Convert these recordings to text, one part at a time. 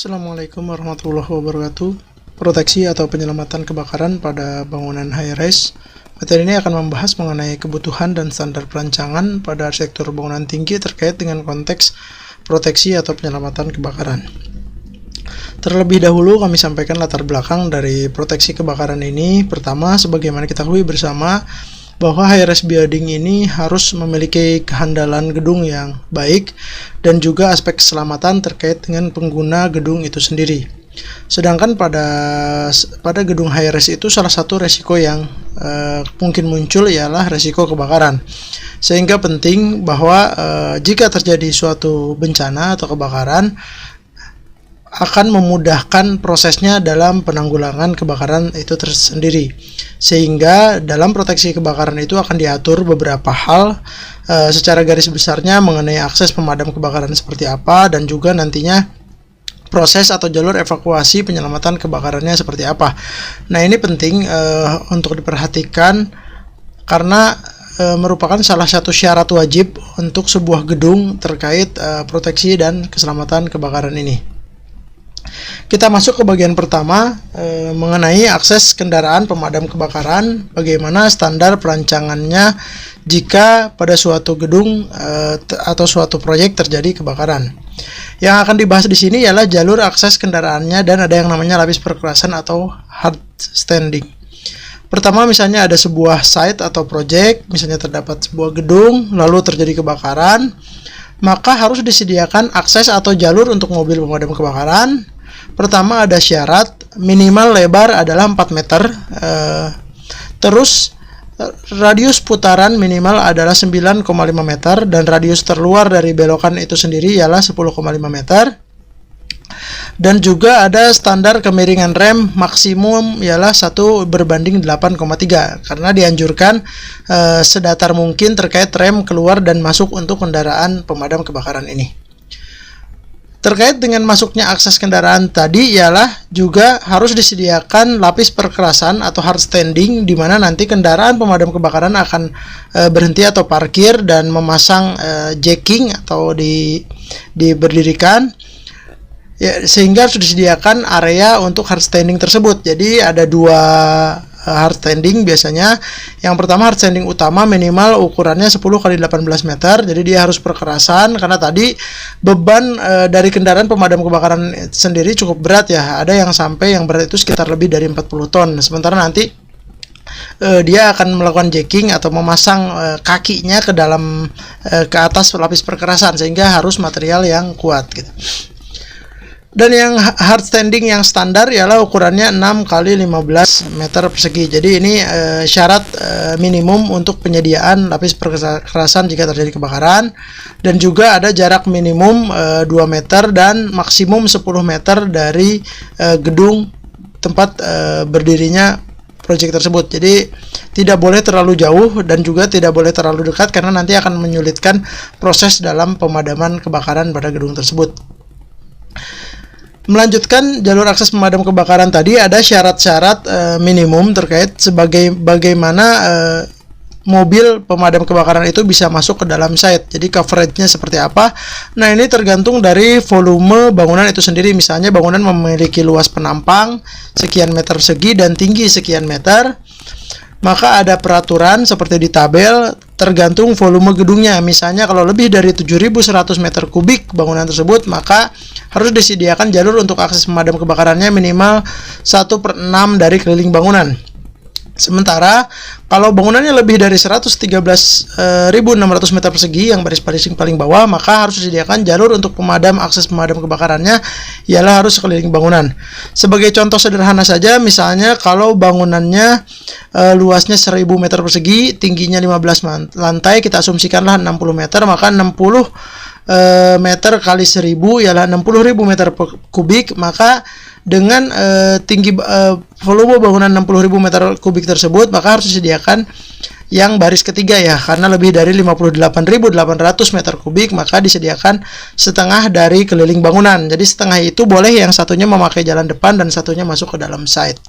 Assalamualaikum warahmatullahi wabarakatuh. Proteksi atau penyelamatan kebakaran pada bangunan high-rise. Materi ini akan membahas mengenai kebutuhan dan standar perancangan pada arsitektur bangunan tinggi terkait dengan konteks proteksi atau penyelamatan kebakaran. Terlebih dahulu kami sampaikan latar belakang dari proteksi kebakaran ini. Pertama, sebagaimana kita ketahui bersama bahwa high-rise building ini harus memiliki kehandalan gedung yang baik dan juga aspek keselamatan terkait dengan pengguna gedung itu sendiri. Sedangkan pada gedung high-rise itu salah satu resiko yang mungkin muncul ialah resiko kebakaran. Sehingga penting bahwa jika terjadi suatu bencana atau kebakaran, akan memudahkan prosesnya dalam penanggulangan kebakaran itu tersendiri. Sehingga dalam proteksi kebakaran itu akan diatur beberapa hal secara garis besarnya mengenai akses pemadam kebakaran seperti apa, dan juga nantinya proses atau jalur evakuasi penyelamatan kebakarannya seperti apa. Nah, ini penting untuk diperhatikan karena merupakan salah satu syarat wajib untuk sebuah gedung terkait proteksi dan keselamatan kebakaran ini. Kita masuk ke bagian pertama mengenai akses kendaraan pemadam kebakaran, bagaimana standar perancangannya jika pada suatu gedung atau suatu proyek terjadi kebakaran. Yang akan dibahas di sini ialah jalur akses kendaraannya dan ada yang namanya lapis perkerasan atau hard standing. Pertama, misalnya ada sebuah site atau proyek, misalnya terdapat sebuah gedung lalu terjadi kebakaran, maka harus disediakan akses atau jalur untuk mobil pemadam kebakaran. Pertama, ada syarat minimal lebar adalah 4 meter, terus radius putaran minimal adalah 9,5 meter, dan radius terluar dari belokan itu sendiri ialah 10,5 meter. Dan juga ada standar kemiringan rem maksimum ialah 1:8,3, karena dianjurkan sedatar mungkin terkait rem keluar dan masuk untuk kendaraan pemadam kebakaran ini. Terkait dengan masuknya akses kendaraan tadi ialah juga harus disediakan lapis perkerasan atau hard standing, di mana nanti kendaraan pemadam kebakaran akan berhenti atau parkir dan memasang jacking atau diberdirikan. Ya, sehingga harus disediakan area untuk hard standing tersebut. Jadi ada dua hard standing biasanya. Yang pertama, hard standing utama minimal ukurannya 10x18 meter. Jadi dia harus perkerasan karena tadi beban dari kendaraan pemadam kebakaran sendiri cukup berat ya. Ada yang sampai yang berat itu sekitar lebih dari 40 ton. Sementara nanti dia akan melakukan jacking atau memasang kakinya ke dalam ke atas lapis perkerasan, sehingga harus material yang kuat gitu. Dan yang hard standing yang standar ialah ukurannya 6x15 meter persegi. Jadi ini syarat minimum untuk penyediaan lapis perkerasan jika terjadi kebakaran. Dan juga ada jarak minimum 2 meter dan maksimum 10 meter dari gedung tempat berdirinya proyek tersebut. Jadi tidak boleh terlalu jauh dan juga tidak boleh terlalu dekat, karena nanti akan menyulitkan proses dalam pemadaman kebakaran pada gedung tersebut. Melanjutkan jalur akses pemadam kebakaran tadi, ada syarat-syarat minimum terkait bagaimana mobil pemadam kebakaran itu bisa masuk ke dalam site. Jadi coveragenya seperti apa? Nah, ini tergantung dari volume bangunan itu sendiri. Misalnya bangunan memiliki luas penampang sekian meter persegi dan tinggi sekian meter, maka ada peraturan seperti di tabel tergantung volume gedungnya. Misalnya kalau lebih dari 7.100 meter kubik bangunan tersebut, maka harus disediakan jalur untuk akses pemadam kebakarannya minimal 1/6 dari keliling bangunan. Sementara kalau bangunannya lebih dari 113.600 meter persegi yang baris paling bawah, maka harus disediakan jalur untuk akses pemadam kebakarannya ialah harus sekeliling bangunan. Sebagai contoh sederhana saja, misalnya kalau bangunannya luasnya 1000 meter persegi, tingginya 15 lantai, kita asumsikanlah 60 meter, maka 60 meter kali 1000 ialah 60.000 meter kubik, maka dengan tinggi volume bangunan 60.000 meter kubik tersebut, maka harus disediakan yang baris ketiga ya, karena lebih dari 58.800 meter kubik, maka disediakan setengah dari keliling bangunan. Jadi setengah itu boleh yang satunya memakai jalan depan dan satunya masuk ke dalam site.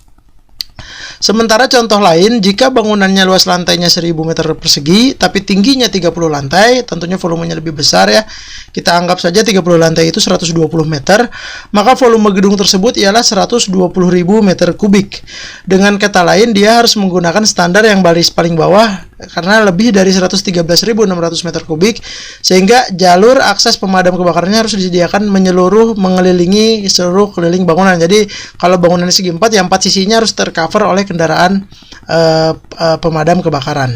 Sementara contoh lain, jika bangunannya luas lantainya 1000 meter persegi, tapi tingginya 30 lantai, tentunya volumenya lebih besar ya. Kita anggap saja 30 lantai itu 120 meter, maka volume gedung tersebut ialah 120.000 meter kubik. Dengan kata lain, dia harus menggunakan standar yang baris paling bawah, karena lebih dari 113.600 meter kubik, sehingga jalur akses pemadam kebakarannya harus disediakan mengelilingi seluruh keliling bangunan. Jadi kalau bangunannya segi 4, ya 4 sisinya harus tercover oleh kendaraan pemadam kebakaran.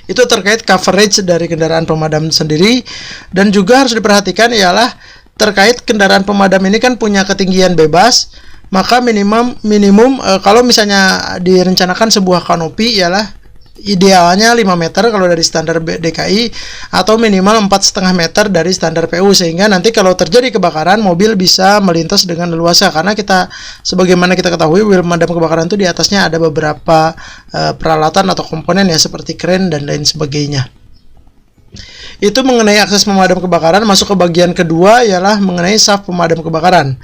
Itu terkait coverage dari kendaraan pemadam sendiri. Dan juga harus diperhatikan ialah terkait kendaraan pemadam ini kan punya ketinggian bebas, maka minimum kalau misalnya direncanakan sebuah kanopi ialah idealnya 5 meter kalau dari standar DKI, atau minimal 4,5 meter dari standar PU, sehingga nanti kalau terjadi kebakaran mobil bisa melintas dengan leluasa. Karena sebagaimana kita ketahui, pemadam kebakaran itu di atasnya ada beberapa peralatan atau komponen ya, seperti kren dan lain sebagainya. Itu mengenai akses pemadam kebakaran. Masuk ke bagian kedua ialah mengenai saf pemadam kebakaran.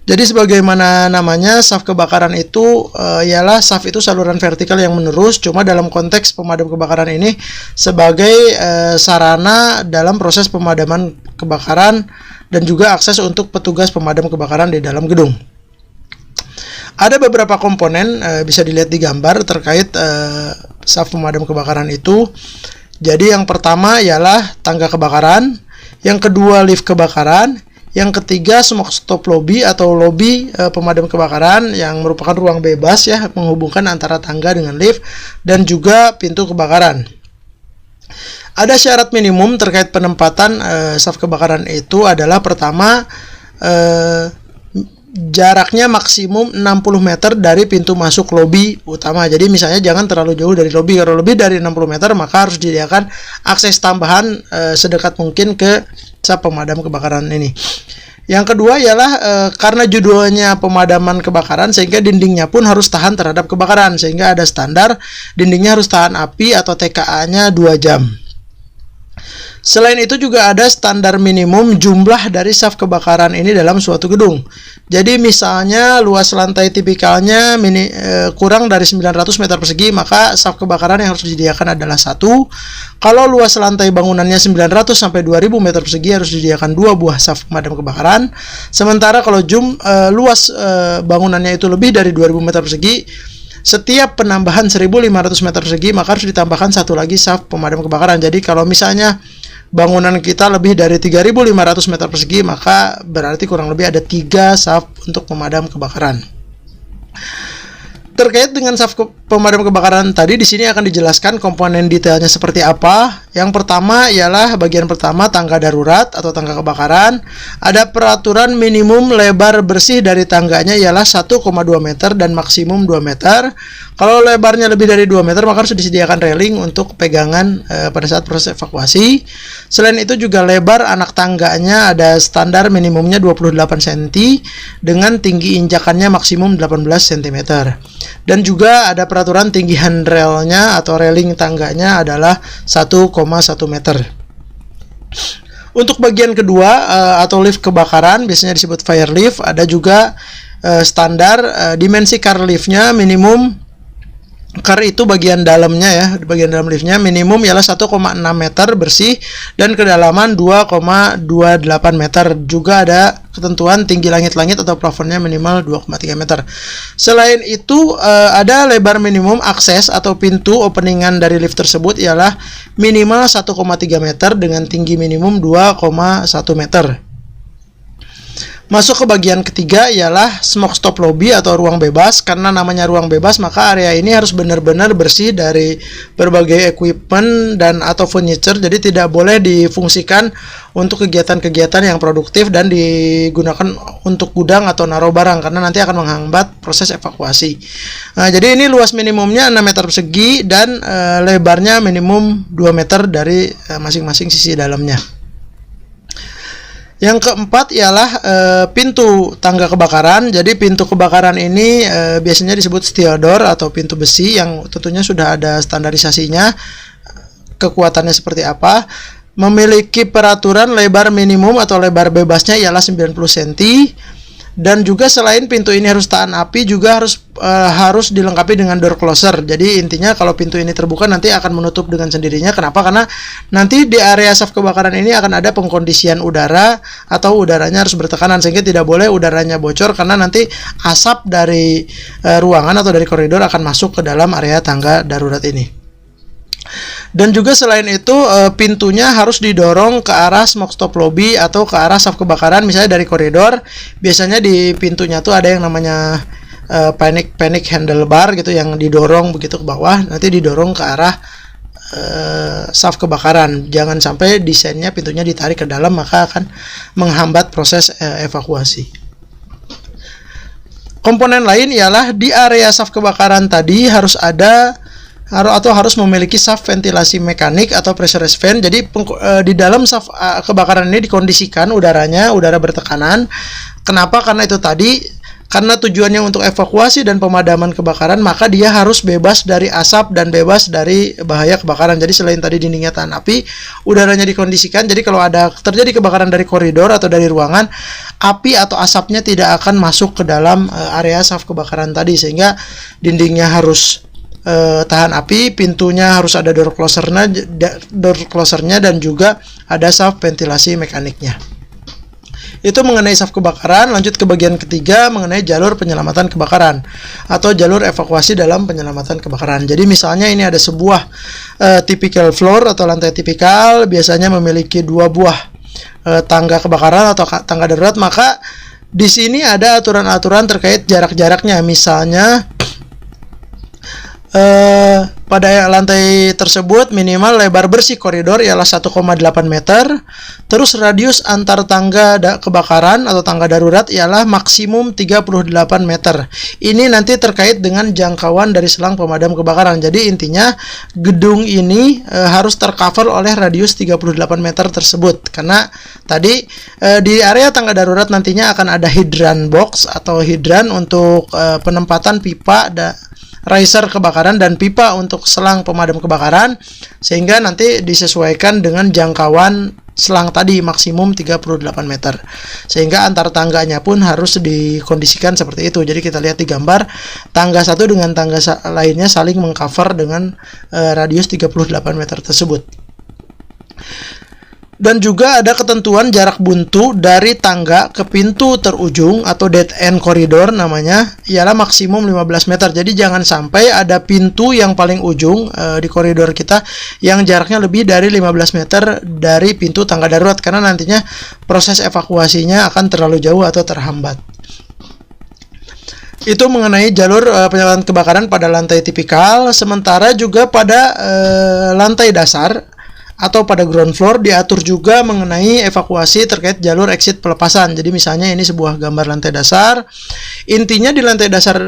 Jadi sebagaimana namanya, saf kebakaran itu ialah saf itu saluran vertikal yang menerus, cuma dalam konteks pemadam kebakaran ini sebagai sarana dalam proses pemadaman kebakaran dan juga akses untuk petugas pemadam kebakaran di dalam gedung. Ada beberapa komponen bisa dilihat di gambar terkait saf pemadam kebakaran itu. Jadi yang pertama ialah tangga kebakaran, yang kedua lift kebakaran, yang ketiga smoke stop lobby atau lobby pemadam kebakaran yang merupakan ruang bebas ya, menghubungkan antara tangga dengan lift, dan juga pintu kebakaran. Ada syarat minimum terkait penempatan saf kebakaran itu adalah pertama, jaraknya maksimum 60 meter dari pintu masuk lobi utama. Jadi misalnya jangan terlalu jauh dari lobi. Kalau lebih dari 60 meter maka harus disediakan akses tambahan sedekat mungkin ke saf pemadam kebakaran ini. Yang kedua ialah karena judulnya pemadaman kebakaran, sehingga dindingnya pun harus tahan terhadap kebakaran, sehingga ada standar dindingnya harus tahan api atau TKA-nya 2 jam. Selain itu juga ada standar minimum jumlah dari saf kebakaran ini dalam suatu gedung. Jadi misalnya luas lantai tipikalnya kurang dari 900 meter persegi, maka saf kebakaran yang harus disediakan adalah 1. Kalau luas lantai bangunannya 900 sampai 2000 meter persegi, harus disediakan 2 buah saf pemadam kebakaran. Sementara kalau luas bangunannya itu lebih dari 2000 meter persegi, setiap penambahan 1500 meter persegi maka harus ditambahkan 1 lagi saf pemadam kebakaran. Jadi kalau misalnya bangunan kita lebih dari 3500 meter persegi, maka berarti kurang lebih ada 3 saf untuk pemadam kebakaran. Terkait dengan saf pemadam kebakaran tadi, di sini akan dijelaskan komponen detailnya seperti apa. Yang pertama ialah bagian pertama, tangga darurat atau tangga kebakaran. Ada peraturan minimum lebar bersih dari tangganya ialah 1,2 meter dan maksimum 2 meter. Kalau lebarnya lebih dari 2 meter maka harus disediakan railing untuk pegangan pada saat proses evakuasi. Selain itu juga lebar anak tangganya ada standar minimumnya 28 cm dengan tinggi injakannya maksimum 18 cm. Dan juga ada peraturan tinggi handrailnya atau railing tangganya adalah 1,1 meter. Untuk bagian kedua atau lift kebakaran, biasanya disebut fire lift, ada juga standar dimensi car liftnya minimum. Car itu bagian dalamnya ya, bagian dalam liftnya minimum ialah 1,6 meter bersih dan kedalaman 2,28 meter. Juga ada ketentuan tinggi langit-langit atau plafonnya minimal 2,3 meter. Selain itu ada lebar minimum akses atau pintu openingan dari lift tersebut ialah minimal 1,3 meter dengan tinggi minimum 2,1 meter. Masuk ke bagian ketiga ialah smoke stop lobby atau ruang bebas. Karena namanya ruang bebas, maka area ini harus benar-benar bersih dari berbagai equipment dan atau furniture. Jadi tidak boleh difungsikan untuk kegiatan-kegiatan yang produktif dan digunakan untuk gudang atau naruh barang, karena nanti akan menghambat proses evakuasi. Nah, jadi ini luas minimumnya 6 meter persegi dan lebarnya minimum 2 meter dari masing-masing sisi dalamnya. Yang keempat ialah pintu tangga kebakaran. Jadi pintu kebakaran ini biasanya disebut steel door atau pintu besi yang tentunya sudah ada standarisasinya, kekuatannya seperti apa. Memiliki peraturan lebar minimum atau lebar bebasnya ialah 90 cm. Dan juga selain pintu ini harus tahan api, juga harus dilengkapi dengan door closer. Jadi intinya kalau pintu ini terbuka nanti akan menutup dengan sendirinya. Kenapa? Karena nanti di area saf kebakaran ini akan ada pengkondisian udara atau udaranya harus bertekanan, sehingga tidak boleh udaranya bocor, karena nanti asap dari ruangan atau dari koridor akan masuk ke dalam area tangga darurat ini. Dan juga selain itu pintunya harus didorong ke arah smoke stop lobby atau ke arah saf kebakaran. Misalnya dari koridor, biasanya di pintunya tuh ada yang namanya panic handlebar gitu, yang didorong begitu ke bawah, nanti didorong ke arah saf kebakaran. Jangan sampai desainnya pintunya ditarik ke dalam, maka akan menghambat proses evakuasi. Komponen lain ialah di area saf kebakaran tadi harus memiliki saf ventilasi mekanik atau pressurized fan. Jadi di dalam saf kebakaran ini dikondisikan udara bertekanan. Kenapa? Karena itu tadi, karena tujuannya untuk evakuasi dan pemadaman kebakaran, maka dia harus bebas dari asap dan bebas dari bahaya kebakaran. Jadi selain tadi dindingnya tahan api, udaranya dikondisikan. Jadi kalau ada terjadi kebakaran dari koridor atau dari ruangan, api atau asapnya tidak akan masuk ke dalam area saf kebakaran tadi, sehingga dindingnya harus tahan api, pintunya harus ada door closernya dan juga ada saf ventilasi mekaniknya. Itu mengenai saf kebakaran. Lanjut ke bagian ketiga mengenai jalur penyelamatan kebakaran atau jalur evakuasi dalam penyelamatan kebakaran. Jadi misalnya ini ada sebuah typical floor atau lantai tipikal, biasanya memiliki 2 buah tangga kebakaran atau tangga darurat, maka di sini ada aturan-aturan terkait jarak-jaraknya. Misalnya pada lantai tersebut minimal lebar bersih koridor ialah 1,8 meter. Terus radius antar tangga kebakaran atau tangga darurat ialah maksimum 38 meter. Ini nanti terkait dengan jangkauan dari selang pemadam kebakaran. Jadi intinya gedung ini harus tercover oleh radius 38 meter tersebut. Karena tadi di area tangga darurat nantinya akan ada hidran box atau hidran untuk penempatan pipa riser kebakaran dan pipa untuk selang pemadam kebakaran, sehingga nanti disesuaikan dengan jangkauan selang tadi maksimum 38 meter, sehingga antar tangganya pun harus dikondisikan seperti itu. Jadi kita lihat di gambar, tangga satu dengan tangga lainnya saling mengcover dengan radius 38 meter tersebut. Dan juga ada ketentuan jarak buntu dari tangga ke pintu terujung atau dead end koridor namanya, ialah maksimum 15 meter. Jadi jangan sampai ada pintu yang paling ujung di koridor kita yang jaraknya lebih dari 15 meter dari pintu tangga darurat, karena nantinya proses evakuasinya akan terlalu jauh atau terhambat. Itu mengenai jalur penyelamatan kebakaran pada lantai tipikal. Sementara juga pada lantai dasar atau pada ground floor diatur juga mengenai evakuasi terkait jalur exit pelepasan. Jadi misalnya ini sebuah gambar lantai dasar. Intinya di lantai dasar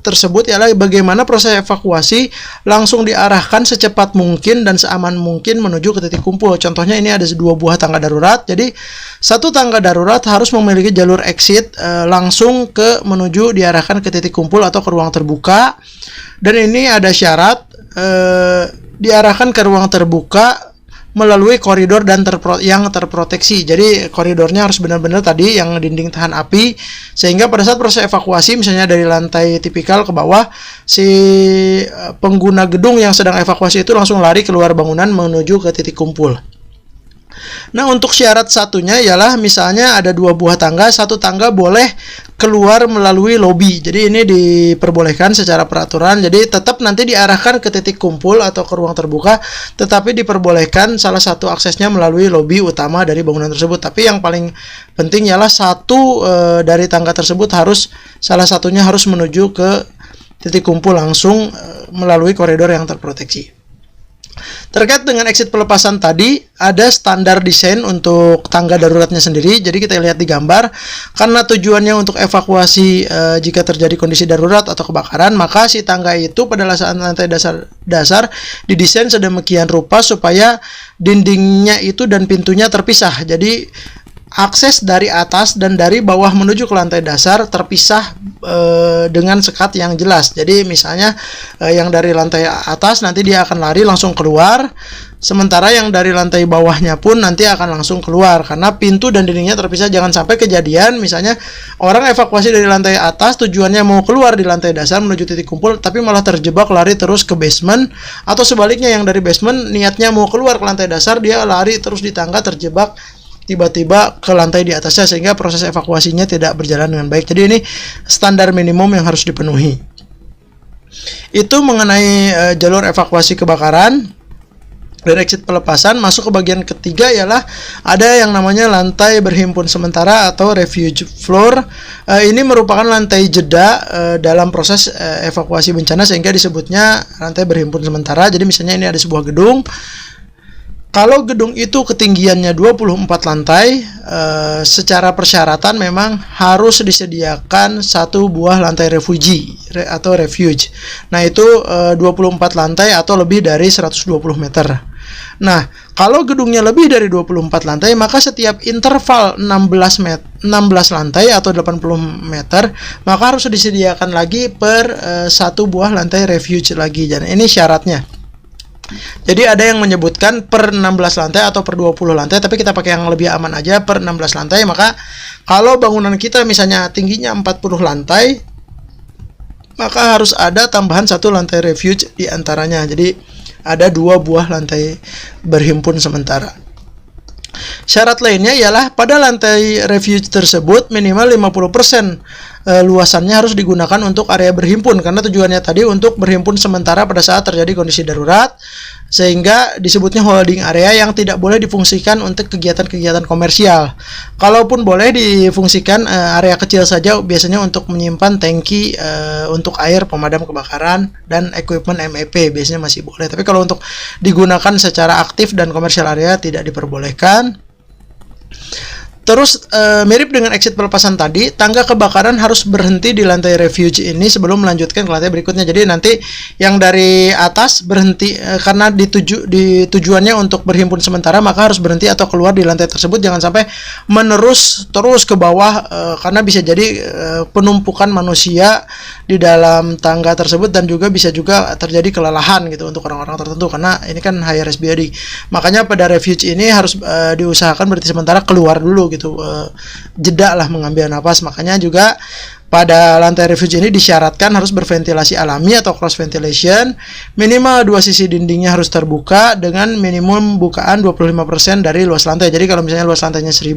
tersebut ialah bagaimana proses evakuasi langsung diarahkan secepat mungkin dan seaman mungkin menuju ke titik kumpul. Contohnya ini ada 2 buah tangga darurat. Jadi satu tangga darurat harus memiliki jalur exit langsung menuju diarahkan ke titik kumpul atau ke ruang terbuka. Dan ini ada syarat diarahkan ke ruang terbuka melalui koridor yang terproteksi. Jadi koridornya harus benar-benar tadi yang dinding tahan api, sehingga pada saat proses evakuasi misalnya dari lantai tipikal ke bawah, si pengguna gedung yang sedang evakuasi itu langsung lari keluar bangunan menuju ke titik kumpul. Nah, untuk syarat satunya ialah misalnya ada 2 buah tangga, satu tangga boleh keluar melalui lobi. Jadi ini diperbolehkan secara peraturan. Jadi tetap nanti diarahkan ke titik kumpul atau ke ruang terbuka, tetapi diperbolehkan salah satu aksesnya melalui lobi utama dari bangunan tersebut. Tapi yang paling penting ialah satu dari tangga tersebut salah satunya harus menuju ke titik kumpul langsung melalui koridor yang terproteksi. Terkait dengan exit pelepasan tadi, ada standar desain untuk tangga daruratnya sendiri. Jadi kita lihat di gambar, karena tujuannya untuk evakuasi jika terjadi kondisi darurat atau kebakaran, maka si tangga itu pada lantai dasar didesain sedemikian rupa supaya dindingnya itu dan pintunya terpisah. Jadi akses dari atas dan dari bawah menuju ke lantai dasar terpisah dengan sekat yang jelas. Jadi misalnya yang dari lantai atas nanti dia akan lari langsung keluar, sementara yang dari lantai bawahnya pun nanti akan langsung keluar karena pintu dan dindingnya terpisah. Jangan sampai kejadian misalnya orang evakuasi dari lantai atas tujuannya mau keluar di lantai dasar menuju titik kumpul, tapi malah terjebak lari terus ke basement, atau sebaliknya yang dari basement niatnya mau keluar ke lantai dasar, dia lari terus di tangga terjebak tiba-tiba ke lantai di atasnya, sehingga proses evakuasinya tidak berjalan dengan baik. Jadi ini standar minimum yang harus dipenuhi. Itu mengenai jalur evakuasi kebakaran dan exit pelepasan. Masuk ke bagian ketiga ialah ada yang namanya lantai berhimpun sementara atau refuge floor. Ini merupakan lantai jeda dalam proses evakuasi bencana, sehingga disebutnya lantai berhimpun sementara. Jadi misalnya ini ada sebuah gedung. Kalau gedung itu ketinggiannya 24 lantai, secara persyaratan memang harus disediakan satu buah lantai atau refuge. Nah, itu 24 lantai atau lebih dari 120 meter. Nah, kalau gedungnya lebih dari 24 lantai, maka setiap interval 16 lantai atau 80 meter, maka harus disediakan lagi per satu buah lantai refuge lagi. Dan ini syaratnya. Jadi ada yang menyebutkan per 16 lantai atau per 20 lantai, tapi kita pakai yang lebih aman aja, per 16 lantai. Maka kalau bangunan kita misalnya tingginya 40 lantai, maka harus ada tambahan satu lantai refuge di antaranya. Jadi ada 2 buah lantai berhimpun sementara. Syarat lainnya ialah pada lantai refuge tersebut minimal 50% luasannya harus digunakan untuk area berhimpun, karena tujuannya tadi untuk berhimpun sementara pada saat terjadi kondisi darurat, sehingga disebutnya holding area yang tidak boleh difungsikan untuk kegiatan-kegiatan komersial. Kalaupun boleh difungsikan area kecil saja, biasanya untuk menyimpan tangki untuk air pemadam kebakaran dan equipment MEP biasanya masih boleh. Tapi kalau untuk digunakan secara aktif dan komersial area tidak diperbolehkan. Terus mirip dengan exit pelepasan tadi, tangga kebakaran harus berhenti di lantai refuge ini sebelum melanjutkan ke lantai berikutnya. Jadi nanti yang dari atas berhenti karena tujuannya untuk berhimpun sementara, maka harus berhenti atau keluar di lantai tersebut. Jangan sampai terus ke bawah karena bisa jadi penumpukan manusia di dalam tangga tersebut, dan juga bisa juga terjadi kelelahan gitu untuk orang-orang tertentu karena ini kan high risk building. Makanya pada refuge ini harus diusahakan berhenti sementara, keluar dulu gitu, jeda lah mengambil nafas. Makanya juga pada lantai refuge ini disyaratkan harus berventilasi alami atau cross ventilation. Minimal 2 sisi dindingnya harus terbuka dengan minimum bukaan 25% dari luas lantai. Jadi kalau misalnya luas lantainya 1000,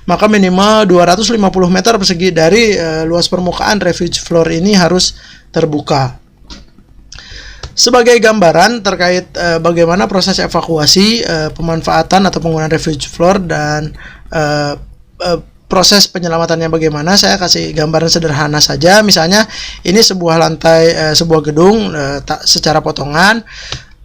maka minimal 250 meter persegi dari luas permukaan refuge floor ini harus terbuka. Sebagai gambaran terkait bagaimana proses evakuasi, pemanfaatan atau penggunaan refuge floor dan proses penyelamatannya bagaimana, saya kasih gambaran sederhana saja. Misalnya ini sebuah lantai, sebuah gedung secara potongan.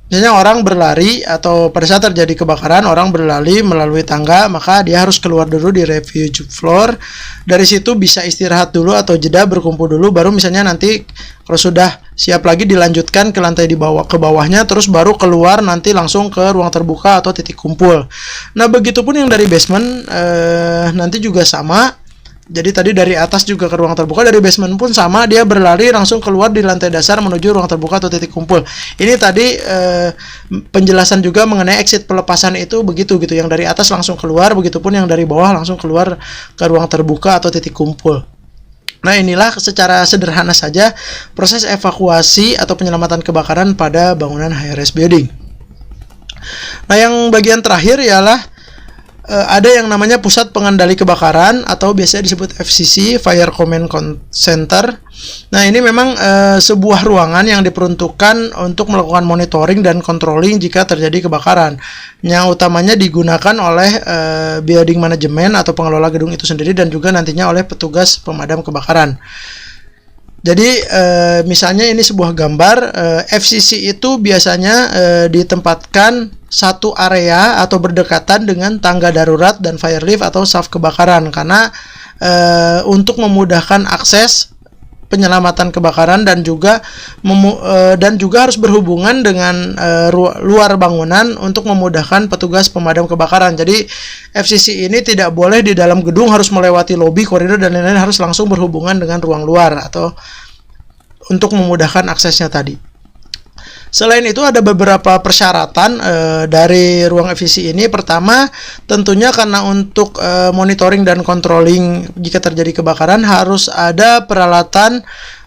Misalnya orang berlari atau pada saat terjadi kebakaran orang berlari melalui tangga, maka dia harus keluar dulu di refuge floor. Dari situ bisa istirahat dulu atau jeda berkumpul dulu, baru misalnya nanti kalau sudah siap lagi dilanjutkan ke lantai ke bawahnya, terus baru keluar nanti langsung ke ruang terbuka atau titik kumpul. Nah, begitupun yang dari basement nanti juga sama. Jadi tadi dari atas juga ke ruang terbuka, dari basement pun sama, dia berlari langsung keluar di lantai dasar menuju ruang terbuka atau titik kumpul. Ini tadi penjelasan juga mengenai exit pelepasan itu begitu gitu, yang dari atas langsung keluar, begitupun yang dari bawah langsung keluar ke ruang terbuka atau titik kumpul. Nah, inilah secara sederhana saja proses evakuasi atau penyelamatan kebakaran pada bangunan high rise building. Nah, yang bagian terakhir ialah ada yang namanya pusat pengendali kebakaran atau biasanya disebut FCC, Fire Command Center. Nah, ini memang sebuah ruangan yang diperuntukkan untuk melakukan monitoring dan controlling jika terjadi kebakaran. Yang utamanya digunakan oleh building management atau pengelola gedung itu sendiri dan juga nantinya oleh petugas pemadam kebakaran. Jadi misalnya ini sebuah gambar, FCC itu biasanya ditempatkan satu area atau berdekatan dengan tangga darurat dan fire lift atau shaft kebakaran karena untuk memudahkan akses penyelamatan kebakaran dan juga harus berhubungan dengan luar bangunan untuk memudahkan petugas pemadam kebakaran. Jadi FCC ini tidak boleh di dalam gedung, harus melewati lobi, koridor dan lain-lain, harus langsung berhubungan dengan ruang luar atau untuk memudahkan aksesnya tadi. Selain itu ada beberapa persyaratan dari ruang FCC ini. Pertama, tentunya karena untuk monitoring dan controlling jika terjadi kebakaran harus ada peralatan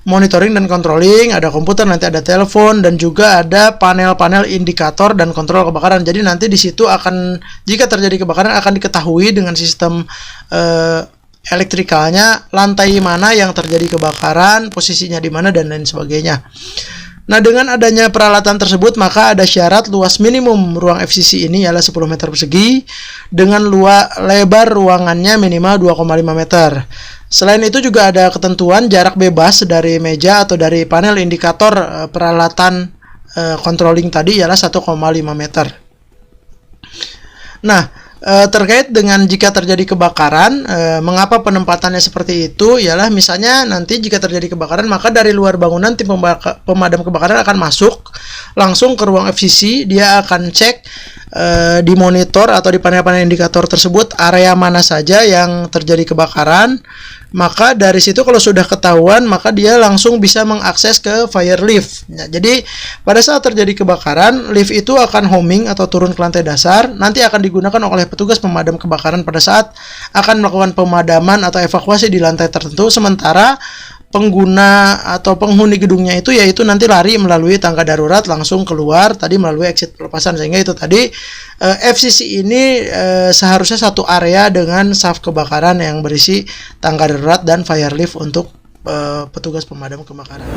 monitoring dan controlling, ada komputer, nanti ada telepon dan juga ada panel-panel indikator dan kontrol kebakaran. Jadi nanti di situ akan, jika terjadi kebakaran akan diketahui dengan sistem elektrikalnya, lantai mana yang terjadi kebakaran, posisinya di mana dan lain sebagainya. Nah, dengan adanya peralatan tersebut, maka ada syarat luas minimum ruang FCC ini ialah 10 meter persegi dengan lebar ruangannya minimal 2,5 meter. Selain itu juga ada ketentuan jarak bebas dari meja atau dari panel indikator peralatan controlling tadi ialah 1,5 meter. Nah, terkait dengan jika terjadi kebakaran, mengapa penempatannya seperti itu? Ialah misalnya nanti jika terjadi kebakaran, maka dari luar bangunan tim pemadam kebakaran akan masuk langsung ke ruang FCC. Dia akan cek di monitor atau di panel-panel indikator tersebut area mana saja yang terjadi kebakaran. Maka dari situ kalau sudah ketahuan, maka dia langsung bisa mengakses ke fire lift. Nah, jadi pada saat terjadi kebakaran, lift itu akan homing atau turun ke lantai dasar. Nanti akan digunakan oleh petugas pemadam kebakaran pada saat akan melakukan pemadaman atau evakuasi di lantai tertentu. Sementara pengguna atau penghuni gedungnya itu yaitu nanti lari melalui tangga darurat langsung keluar tadi melalui exit pelepasan, sehingga itu tadi FCC ini seharusnya satu area dengan shaft kebakaran yang berisi tangga darurat dan fire lift untuk petugas pemadam kebakaran.